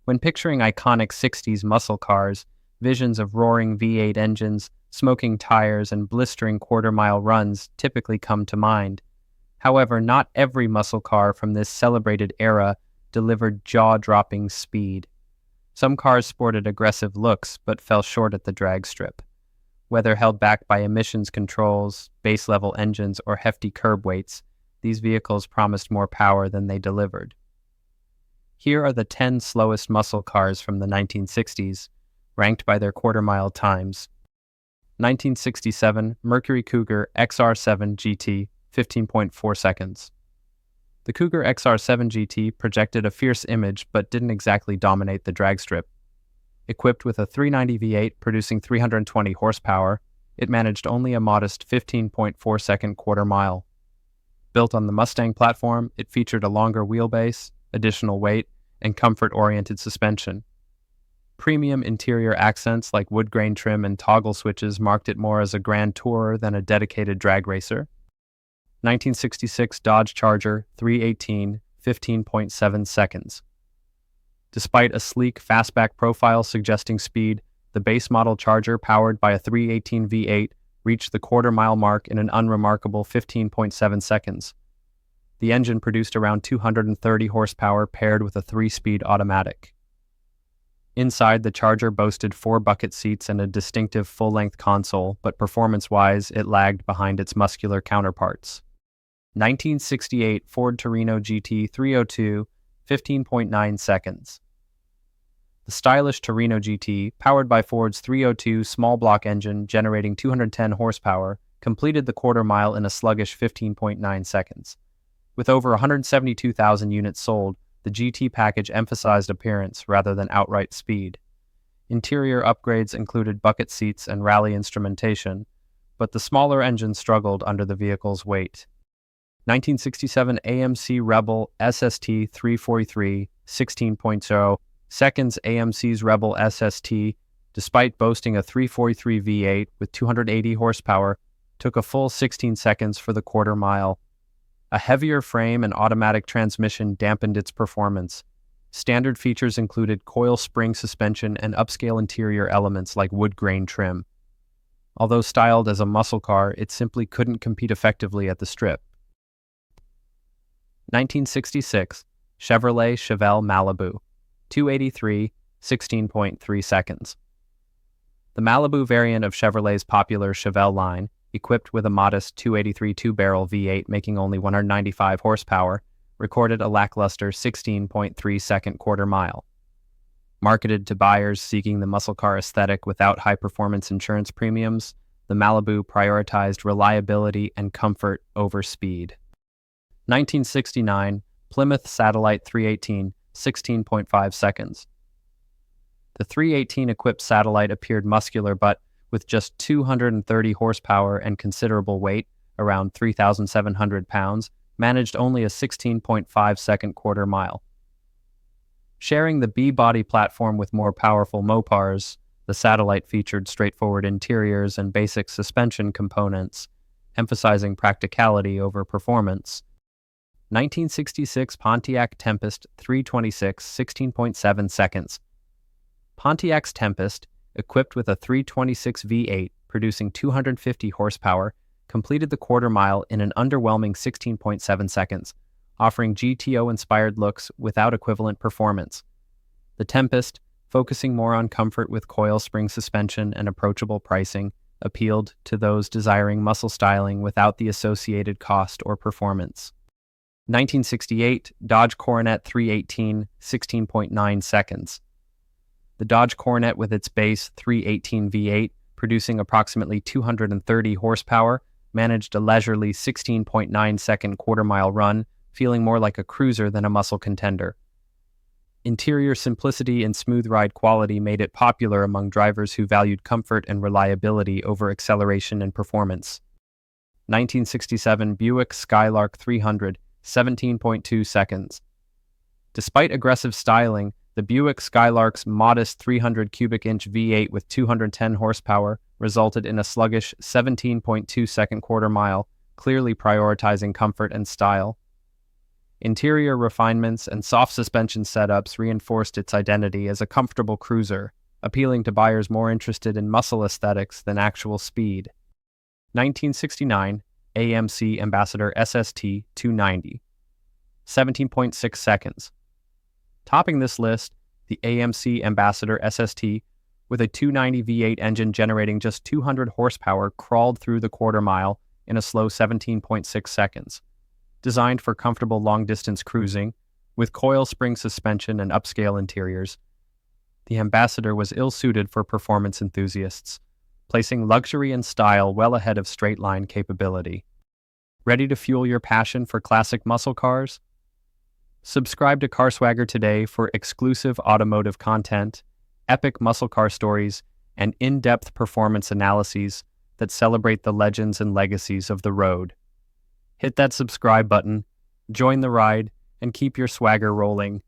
When picturing iconic 60s muscle cars, visions of roaring V8 engines, smoking tires, and blistering quarter-mile runs typically come to mind. However, not every muscle car from this celebrated era delivered jaw-dropping speed. Some cars sported aggressive looks but fell short at the drag strip. Whether held back by emissions controls, base-level engines, or hefty curb weights, these vehicles promised more power than they delivered. Here are the 10 slowest muscle cars from the 1960s, ranked by their quarter-mile times. 1967 Mercury Cougar XR7 GT, 15.4 seconds. The Cougar XR7 GT projected a fierce image but didn't exactly dominate the drag strip. Equipped with a 390 V8 producing 320 horsepower, it managed only a modest 15.4-second quarter-mile. Built on the Mustang platform, it featured a longer wheelbase, additional weight, and comfort-oriented suspension. Premium interior accents like wood grain trim and toggle switches marked it more as a grand tourer than a dedicated drag racer. 1966 Dodge Charger 318, 15.7 seconds. Despite a sleek fastback profile suggesting speed, the base model Charger powered by a 318 V8 reached the quarter-mile mark in an unremarkable 15.7 seconds. The engine produced around 230 horsepower paired with a 3-speed automatic. Inside, the Charger boasted 4 bucket seats and a distinctive full-length console, but performance-wise, it lagged behind its muscular counterparts. 1968 Ford Torino GT 302, 15.9 seconds. The stylish Torino GT, powered by Ford's 302 small-block engine generating 210 horsepower, completed the quarter-mile in a sluggish 15.9 seconds. With over 172,000 units sold, the GT package emphasized appearance rather than outright speed. Interior upgrades included bucket seats and rally instrumentation, but the smaller engine struggled under the vehicle's weight. 1967 AMC Rebel SST 343, 16.0 seconds. AMC's Rebel SST, despite boasting a 343 V8 with 280 horsepower, took a full 16 seconds for the quarter mile. A heavier frame and automatic transmission dampened its performance. Standard features included coil spring suspension and upscale interior elements like wood grain trim. Although styled as a muscle car, it simply couldn't compete effectively at the strip. 1966 Chevrolet Chevelle Malibu, 283, 16.3 seconds. The Malibu variant of Chevrolet's popular Chevelle line, equipped with a modest 283 two-barrel V8 making only 195 horsepower, recorded a lackluster 16.3-second quarter-mile. Marketed to buyers seeking the muscle car aesthetic without high-performance insurance premiums, the Malibu prioritized reliability and comfort over speed. 1969 Plymouth Satellite 318, 16.5 seconds. The 318-equipped Satellite appeared muscular but, with just 230 horsepower and considerable weight, around 3,700 pounds, managed only a 16.5-second quarter mile. Sharing the B-body platform with more powerful Mopars, the Satellite featured straightforward interiors and basic suspension components, emphasizing practicality over performance. 1966 Pontiac Tempest 326, 16.7 seconds. Pontiac's Tempest, equipped with a 326 V8 producing 250 horsepower, completed the quarter mile in an underwhelming 16.7 seconds, offering GTO-inspired looks without equivalent performance. The Tempest, focusing more on comfort with coil spring suspension and approachable pricing, appealed to those desiring muscle styling without the associated cost or performance. 1968 Dodge Coronet 318, 16.9 seconds. The Dodge Coronet with its base 318 V8, producing approximately 230 horsepower, managed a leisurely 16.9-second quarter-mile run, feeling more like a cruiser than a muscle contender. Interior simplicity and smooth ride quality made it popular among drivers who valued comfort and reliability over acceleration and performance. 1967 Buick Skylark 300, 17.2 seconds. Despite aggressive styling, the Buick Skylark's modest 300 cubic inch V8 with 210 horsepower resulted in a sluggish 17.2-second quarter mile, clearly prioritizing comfort and style. Interior refinements and soft suspension setups reinforced its identity as a comfortable cruiser, appealing to buyers more interested in muscle aesthetics than actual speed. 1969 AMC Ambassador SST 290, 17.6 seconds. Topping this list, the AMC Ambassador SST with a 290 V8 engine generating just 200 horsepower crawled through the quarter mile in a slow 17.6 seconds. Designed for comfortable long-distance cruising, with coil spring suspension and upscale interiors, the Ambassador was ill-suited for performance enthusiasts, placing luxury and style well ahead of straight-line capability. Ready to fuel your passion for classic muscle cars? Subscribe to CarSwagger today for exclusive automotive content, epic muscle car stories, and in-depth performance analyses that celebrate the legends and legacies of the road. Hit that subscribe button, join the ride, and keep your swagger rolling.